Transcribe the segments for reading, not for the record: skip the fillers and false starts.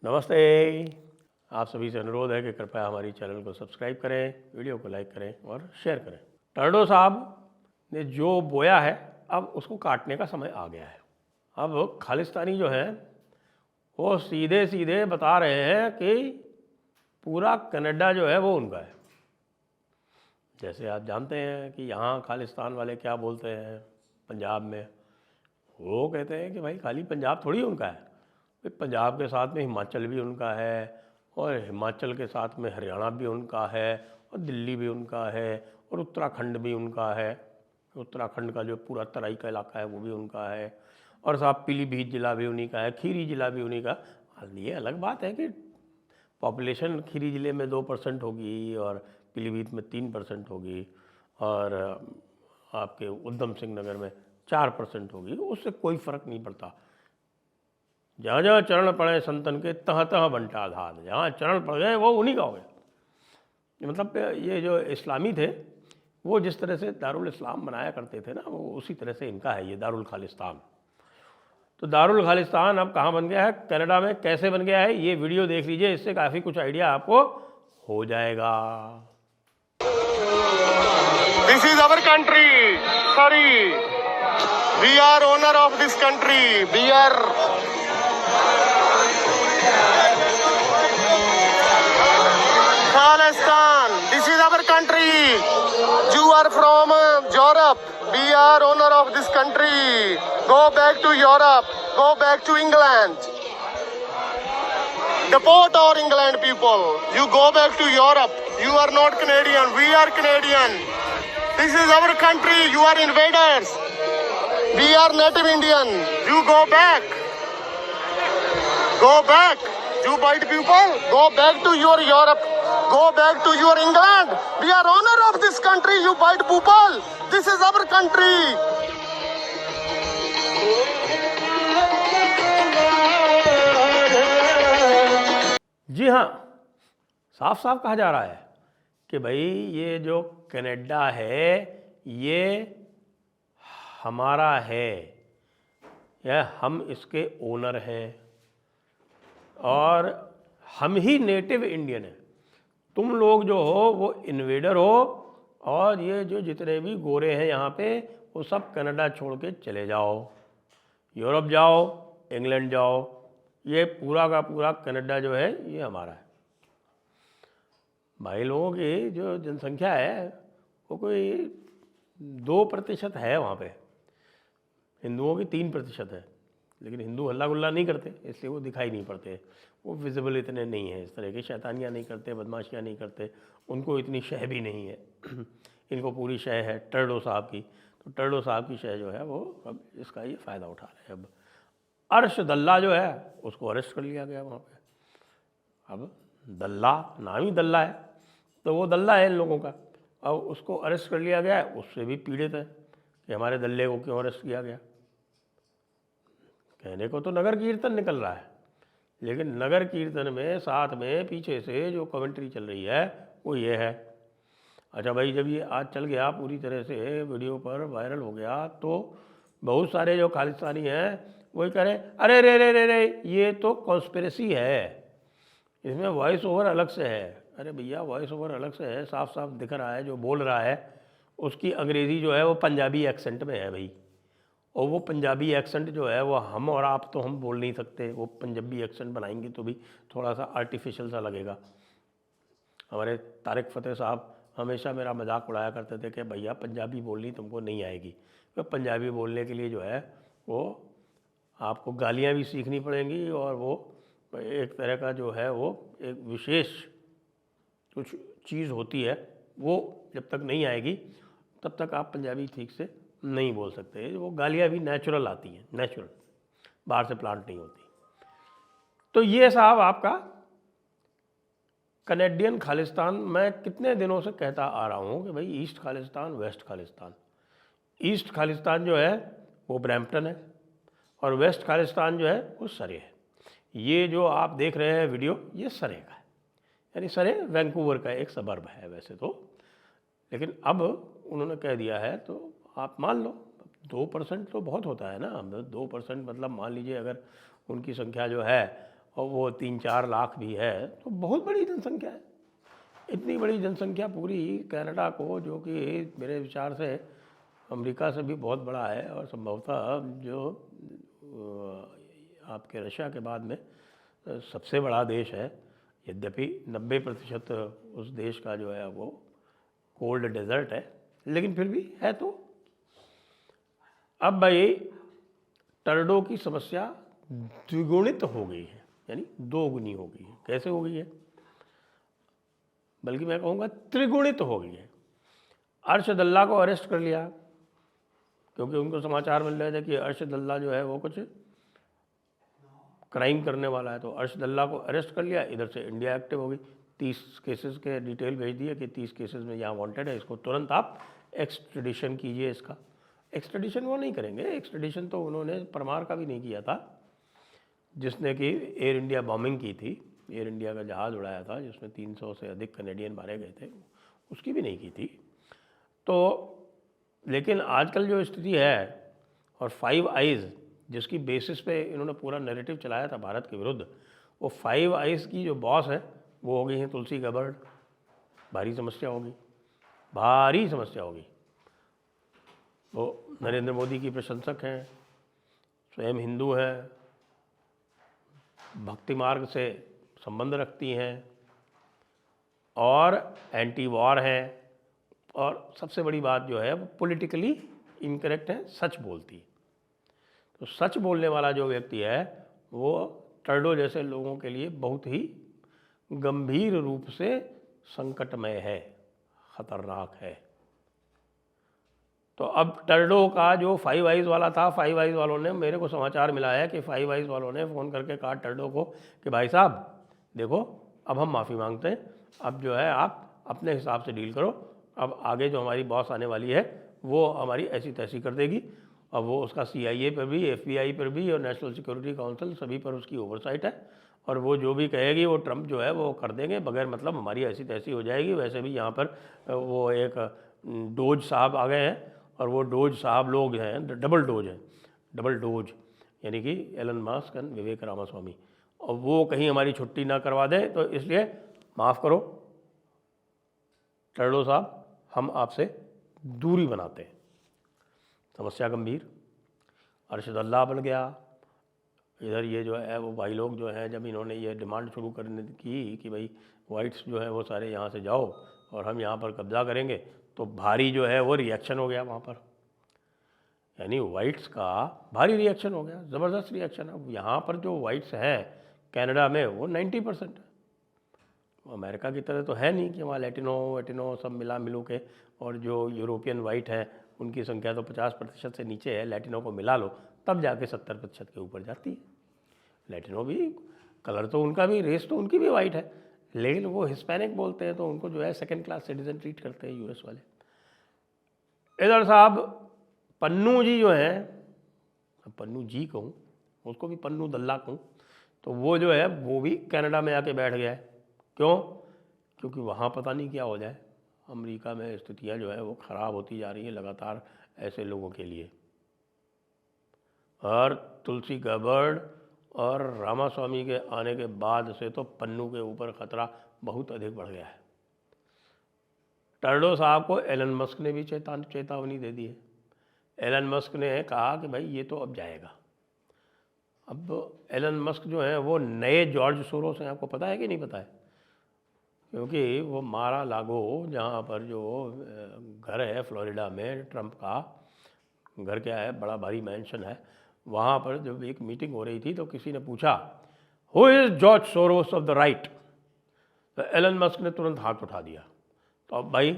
नमस्ते। आप सभी से अनुरोध है कि कृपया हमारी चैनल को सब्सक्राइब करें, वीडियो को लाइक करें और शेयर करें। टर्डो साहब ने जो बोया है अब उसको काटने का समय आ गया है। अब खालिस्तानी जो हैं वो सीधे सीधे बता रहे हैं कि पूरा कनाडा जो है वो उनका है। जैसे आप जानते हैं कि यहाँ खालिस्तान वाले क्या बोलते हैं पंजाब में, वो कहते हैं कि भाई खाली पंजाब थोड़ी उनका है, पंजाब के साथ में हिमाचल भी उनका है और हिमाचल के साथ में हरियाणा भी उनका है और दिल्ली भी उनका है और उत्तराखंड भी उनका है। उत्तराखंड का जो पूरा तराई का इलाका है वो भी उनका है और साहब पीलीभीत ज़िला भी उन्हीं का है, खीरी ज़िला भी उन्हीं का। ये अलग बात है कि पॉपुलेशन खीरी ज़िले में 2% होगी और पीलीभीत में 3% होगी और आपके उधम सिंह नगर में 4% होगी, उससे कोई फ़र्क नहीं पड़ता। जहाँ जहाँ चरण पड़े संतन के तहाँ तहाँ बंटा आधार, जहाँ चरण पड़ गए वो उन्हीं का हो गया। मतलब ये जो इस्लामी थे वो जिस तरह से दारुल इस्लाम बनाया करते थे ना, वो उसी तरह से इनका है ये दारुल खालिस्तान। तो दारुल खालिस्तान अब कहाँ बन गया है, कनाडा में कैसे बन गया है, ये वीडियो देख लीजिए, इससे काफ़ी कुछ आइडिया आपको हो जाएगा। This is our country. Sorry, we are owner of this country. We are Khalistan. This is our country. You are from Europe. We are owner of this country. Go back to Europe. Go back to England. Deport our England people. You go back to Europe. You are not Canadian. We are Canadian. This is our country. You are invaders. We are native Indian. You go back. Go back. You white people, go back to your Europe. Go back to your England. We are owner of this country, you white people. This is our country. जी हाँ, साफ साफ कहा जा रहा है कि भाई ये जो कनाडा है ये हमारा है, यह हम इसके ओनर हैं और हम ही नेटिव इंडियन हैं। तुम लोग जो हो वो इन्वेडर हो और ये जो जितने भी गोरे हैं यहाँ पे वो सब कनाडा छोड़ के चले जाओ, यूरोप जाओ, इंग्लैंड जाओ, ये पूरा का पूरा कनाडा जो है ये हमारा है। भाई लोगों की जो जनसंख्या है वो कोई 2% है वहाँ पे, हिंदुओं की 3% है, लेकिन हिंदू हल्ला गुल्ला नहीं करते इसलिए वो दिखाई नहीं पड़ते, वो विजिबल इतने नहीं हैं, इस तरह की शैतानियाँ नहीं करते, बदमाशियाँ नहीं करते, उनको इतनी शह भी नहीं है। इनको पूरी शह है टर्डो साहब की, तो टर्डो साहब की शह जो है वो अब इसका ये फ़ायदा उठा रहे हैं। अब अर्श दल्ला जो है उसको अरेस्ट कर लिया गया वहाँ पे। अब दल्ला नाम ही दल्ला है तो वो दल्ला है इन लोगों का, अब उसको अरेस्ट कर लिया गया है, उससे भी पीड़ित है कि हमारे दल्ले को क्यों अरेस्ट किया गया। कहने को तो नगर कीर्तन निकल रहा है, लेकिन नगर कीर्तन में साथ में पीछे से जो कमेंट्री चल रही है वो ये है। अच्छा भाई, जब ये आज चल गया पूरी तरह से वीडियो पर वायरल हो गया तो बहुत सारे जो खालिस्तानी हैं वही कह रहे अरे रे रे रे रे ये तो कॉन्स्पिरेसी है, इसमें वॉइस ओवर अलग से है। अरे भैया वॉइस ओवर अलग से है, साफ साफ दिख रहा है जो बोल रहा है उसकी अंग्रेज़ी जो है वो पंजाबी एक्सेंट में है भाई, और वो पंजाबी एक्सेंट जो है वो हम और आप तो हम बोल नहीं सकते, वो पंजाबी एक्सेंट बनाएंगे तो भी थोड़ा सा आर्टिफिशियल सा लगेगा। हमारे तारिक फ़तेह साहब हमेशा मेरा मजाक उड़ाया करते थे कि भैया पंजाबी बोलनी तुमको नहीं आएगी, तो पंजाबी बोलने के लिए जो है वो आपको गालियाँ भी सीखनी पड़ेंगी और वो एक तरह का जो है वो एक विशेष कुछ चीज़ होती है, वो जब तक नहीं आएगी तब तक आप पंजाबी ठीक से नहीं बोल सकते। वो गालियाँ भी नेचुरल आती हैं, नेचुरल, बाहर से प्लांट नहीं होती। तो ये साहब आपका कनेडियन खालिस्तान, मैं कितने दिनों से कहता आ रहा हूँ कि भाई east Khalistan west Khalistan. East Khalistan जो है वो ब्रैम्पटन है और वेस्ट खालिस्तान जो है वो सरे है। ये जो आप देख रहे हैं वीडियो ये सरे का है, यानी सरे वैंकूवर का एक सबर्ब है वैसे तो, लेकिन अब उन्होंने कह दिया है तो आप मान लो 2% तो बहुत होता है ना। 2% मतलब मान लीजिए अगर उनकी संख्या जो है और वो 3-4 लाख भी है, तो बहुत बड़ी जनसंख्या है। इतनी बड़ी जनसंख्या पूरी कनाडा को, जो कि मेरे विचार से अमेरिका से भी बहुत बड़ा है और संभवतः जो आपके रशिया के बाद में सबसे बड़ा देश है। यद्यपि 90% उस देश का जो है वो कोल्ड डेजर्ट है, लेकिन फिर भी है। तो अब भाई टर्डो की समस्या द्विगुणित हो गई है, यानी दोगुनी हो गई है। कैसे हो गई है? बल्कि मैं कहूँगा त्रिगुणित हो गई है। अर्शद अल्लाह को अरेस्ट कर लिया, क्योंकि उनको समाचार मिल रहे थे कि अर्शद अल्लाह जो है वो कुछ क्राइम करने वाला है, तो अर्शद अल्लाह को अरेस्ट कर लिया। इधर से इंडिया एक्टिव हो गई, 30 केसेस के डिटेल भेज दिए कि 30 केसेस में यहाँ वांटेड है, इसको तुरंत आप एक्सट्रेडिशन कीजिए। इसका एक्सट्रेडिशन वो नहीं करेंगे। एक्सट्रेडिशन तो उन्होंने परमार का भी नहीं किया था, जिसने कि एयर इंडिया बॉम्बिंग की थी, एयर इंडिया का जहाज़ उड़ाया था जिसमें 300 से अधिक कनेडियन मारे गए थे, उसकी भी नहीं की थी। तो लेकिन आजकल जो स्थिति है, और 5 आइज़ जिसकी बेसिस पे इन्होंने पूरा नैरेटिव चलाया था भारत के विरुद्ध, वो 5 आइज़ की जो बॉस है वो हो गई हैं तुलसी गबर्ड। भारी समस्या होगी, भारी समस्या होगी। वो नरेंद्र मोदी की प्रशंसक हैं, स्वयं हिंदू हैं, भक्ति मार्ग से संबंध रखती हैं और एंटी वॉर हैं, और सबसे बड़ी बात जो है वो पॉलिटिकली इनकरेक्ट है, सच बोलती है। तो सच बोलने वाला जो व्यक्ति है वो टर्डो जैसे लोगों के लिए बहुत ही गंभीर रूप से संकटमय है, खतरनाक है। तो अब टर्डो का जो 5 आइज़ वाला था, 5 आइज़ वालों ने, मेरे को समाचार मिला है कि 5 आइज़ वालों ने फ़ोन करके कहा टर्डो को कि भाई साहब देखो, अब हम माफ़ी मांगते हैं, अब जो है आप अपने हिसाब से डील करो, अब आगे जो हमारी बॉस आने वाली है वो हमारी ऐसी तैसी कर देगी। अब वो उसका CIA पर भी, FBI पर भी और नेशनल सिक्योरिटी काउंसिल सभी पर उसकी ओवरसाइट है, और वो जो भी कहेगी वो ट्रंप जो है वो कर देंगे बगैर मतलब, हमारी ऐसी तैसी हो जाएगी। वैसे भी यहाँ पर वो एक डोज साहब आ गए हैं, और वो डोज साहब लोग हैं, डबल डोज हैं, डबल डोज, यानी कि एलन मस्क और विवेक रामास्वामी, और वो कहीं हमारी छुट्टी ना करवा दें। तो इसलिए माफ़ करो टर्डो साहब, हम आपसे दूरी बनाते हैं। समस्या गंभीर। अर्शद अल्लाह बन गया। इधर ये जो है वो भाई लोग जो हैं, जब इन्होंने ये डिमांड शुरू करने की कि भाई वाइट्स जो है वो सारे यहाँ से जाओ और हम यहाँ पर कब्जा करेंगे, तो भारी जो है वो रिएक्शन हो गया वहाँ पर, यानी वाइट्स का भारी रिएक्शन हो गया, ज़बरदस्त रिएक्शन। अब यहाँ पर जो वाइट्स हैं कनाडा में वो 90% है। अमेरिका की तरह तो है नहीं कि वहाँ लैटिनो सब मिला मिलू के, और जो यूरोपियन वाइट है उनकी संख्या तो 50% से नीचे है। लैटिनो को मिला लो तब जाके 70% के ऊपर जाती है। लैटिनो भी कलर तो उनका भी, रेस तो उनकी भी वाइट है, लेकिन वो हिस्पैनिक बोलते हैं तो उनको जो है सेकंड क्लास सिटीजन ट्रीट करते हैं US वाले। इधर साहब पन्नू जी जो हैं, पन्नू जी कहूँ, उसको भी पन्नू दल्ला कहूँ, तो वो जो है वो भी कनाडा में आके बैठ गया है। क्यों? क्योंकि वहाँ पता नहीं क्या हो जाए। अमेरिका में स्थितियाँ जो है वो ख़राब होती जा रही हैं लगातार ऐसे लोगों के लिए। और तुलसी गबर्ड और रामास्वामी के आने के बाद से तो पन्नू के ऊपर ख़तरा बहुत अधिक बढ़ गया है। टर्डो साहब को एलन मस्क ने भी चेतावनी दे दी है। एलन मस्क ने कहा कि भाई ये तो अब जाएगा। अब एलन मस्क जो है वो नए जॉर्ज सोरोस हैं, आपको पता है कि नहीं पता है? क्योंकि वो मारा लागो, जहाँ पर जो घर है फ्लोरिडा में, ट्रंप का घर क्या है, बड़ा भारी मैंशन है, वहाँ पर जब एक मीटिंग हो रही थी तो किसी ने पूछा who is George Soros of the right, तो एलन मस्क ने तुरंत हाथ उठा दिया। तो अब भाई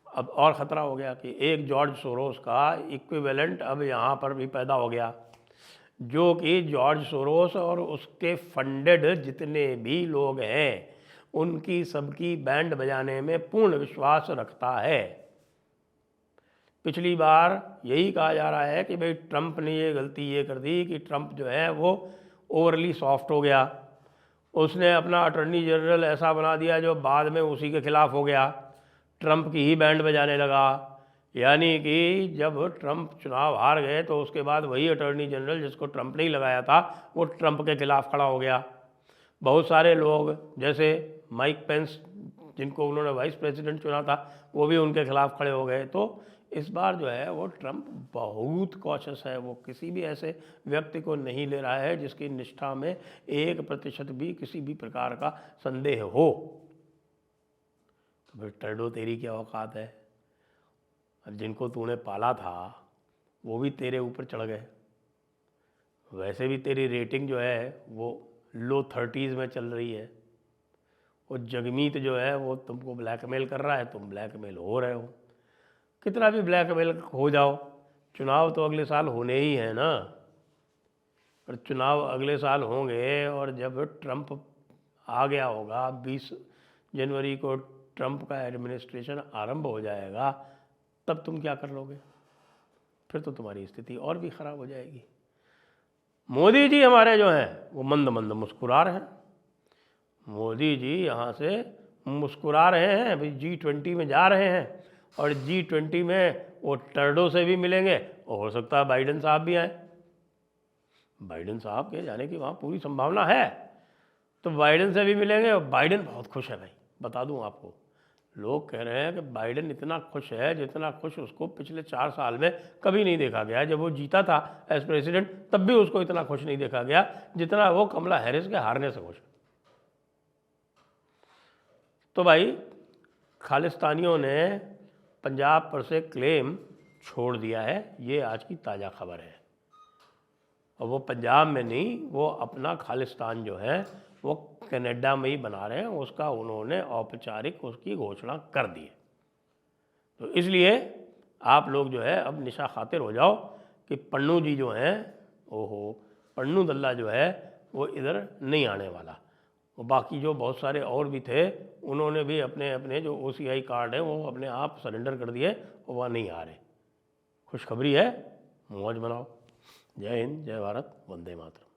अब और ख़तरा हो गया कि एक जॉर्ज सोरोस का इक्विवेलेंट अब यहाँ पर भी पैदा हो गया, जो कि जॉर्ज सोरोस और उसके फंडेड जितने भी लोग हैं उनकी सबकी बैंड बजाने में पूर्ण विश्वास रखता है। पिछली बार यही कहा जा रहा है कि भाई ट्रंप ने ये गलती ये कर दी कि ट्रंप जो है वो ओवरली सॉफ्ट हो गया, उसने अपना अटॉर्नी जनरल ऐसा बना दिया जो बाद में उसी के खिलाफ हो गया, ट्रंप की ही बैंड बजाने लगा। यानी कि जब ट्रंप चुनाव हार गए तो उसके बाद वही अटॉर्नी जनरल जिसको ट्रंप ने ही लगाया था वो ट्रंप के खिलाफ खड़ा हो गया। बहुत सारे लोग जैसे माइक पेंस, जिनको उन्होंने वाइस प्रेसिडेंट चुना था, वो भी उनके खिलाफ खड़े हो गए। तो इस बार जो है वो ट्रंप बहुत कॉशियस है, वो किसी भी ऐसे व्यक्ति को नहीं ले रहा है जिसकी निष्ठा में 1% भी किसी भी प्रकार का संदेह हो। तो फिर टर्डो तेरी क्या औकात है? अब जिनको तूने पाला था वो भी तेरे ऊपर चढ़ गए। वैसे भी तेरी रेटिंग जो है वो लो 30s में चल रही है। वो जगमीत जो है वो तुमको ब्लैकमेल कर रहा है, तुम ब्लैकमेल हो रहे हो। कितना भी ब्लैकमेल हो जाओ, चुनाव तो अगले साल होने ही है ना। और चुनाव अगले साल होंगे और जब ट्रंप आ गया होगा, 20 जनवरी को ट्रंप का एडमिनिस्ट्रेशन आरंभ हो जाएगा, तब तुम क्या कर लोगे? फिर तो तुम्हारी स्थिति और भी ख़राब हो जाएगी। मोदी जी हमारे जो हैं वो मंद मंद मुस्कुरा रहे हैं। मोदी जी यहाँ से मुस्कुरा रहे हैं, अभी G20 में जा रहे हैं और G20 में वो टर्डो से भी मिलेंगे और हो सकता है बाइडेन साहब भी आए। बाइडेन साहब के जाने की वहाँ पूरी संभावना है, तो बाइडेन से भी मिलेंगे। और बाइडेन बहुत खुश है भाई, बता दूँ आपको। लोग कह रहे हैं कि बाइडेन इतना खुश है जितना खुश उसको पिछले 4 साल में कभी नहीं देखा गया। जब वो जीता था एज प्रेसिडेंट तब भी उसको इतना खुश नहीं देखा गया जितना वो कमला हैरिस के हारने से खुश। तो भाई खालिस्तानियों ने पंजाब पर से क्लेम छोड़ दिया है, ये आज की ताज़ा खबर है। और वो पंजाब में नहीं, वो अपना खालिस्तान जो है वो कनाडा में ही बना रहे हैं। उसका उन्होंने औपचारिक उसकी घोषणा कर दी है। तो इसलिए आप लोग जो है अब निशा खातिर हो जाओ कि पन्नू जी जो हैं, ओहो पन्नू दल्ला जो है वो इधर नहीं आने वाला। वो बाकी जो बहुत सारे और भी थे उन्होंने भी अपने अपने जो OCI कार्ड है वो अपने आप सरेंडर कर दिए और वह नहीं आ रहे। खुशखबरी है, मौज मनाओ। जय हिंद, जय भारत, वंदे मातरम।